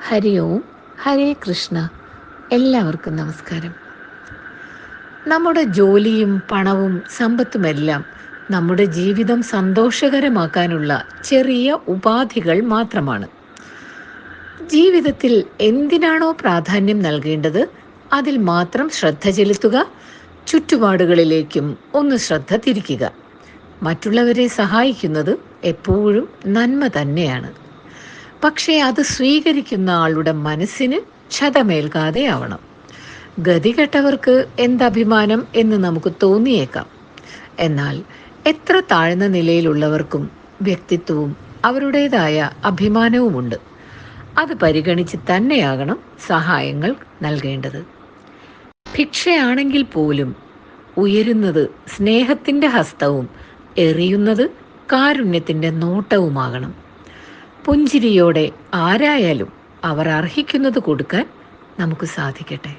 ഹരി ഓം, ഹരേ കൃഷ്ണ. എല്ലാവർക്കും നമസ്കാരം. നമ്മുടെ ജോലിയും പണവും സമ്പത്തുമെല്ലാം നമ്മുടെ ജീവിതം സന്തോഷകരമാക്കാനുള്ള ചെറിയ ഉപാധികൾ മാത്രമാണ്. ജീവിതത്തിൽ എന്തിനാണോ പ്രാധാന്യം നൽകേണ്ടത് അതിൽ മാത്രം ശ്രദ്ധ ചെലുത്തുക, ചുറ്റുപാടുകളിലേക്കും ഒന്ന് ശ്രദ്ധ തിരിക്കുക. മറ്റുള്ളവരെ സഹായിക്കുന്നത് എപ്പോഴും നന്മ തന്നെയാണ്. പക്ഷേ അത് സ്വീകരിക്കുന്ന ആളുടെ മനസ്സിന് ക്ഷതമേൽക്കാതെ ആവണം. ഗതികെട്ടവർക്ക് എന്തഭിമാനം എന്ന് നമുക്ക് തോന്നിയേക്കാം. എന്നാൽ എത്ര താഴ്ന്ന നിലയിലുള്ളവർക്കും വ്യക്തിത്വവും അവരുടേതായ അഭിമാനവുമുണ്ട്. അത് പരിഗണിച്ച് തന്നെയാകണം സഹായങ്ങൾ നൽകേണ്ടത്. ഭിക്ഷയാണെങ്കിൽ പോലും ഉയരുന്നത് സ്നേഹത്തിൻ്റെ ഹസ്തവും എറിയുന്നത് കാരുണ്യത്തിൻ്റെ നോട്ടവുമാകണം. പുഞ്ചിരിയോടെ ആരായാലും അവർ അർഹിക്കുന്നത് കൊടുക്കാൻ നമുക്ക് സാധിക്കട്ടെ.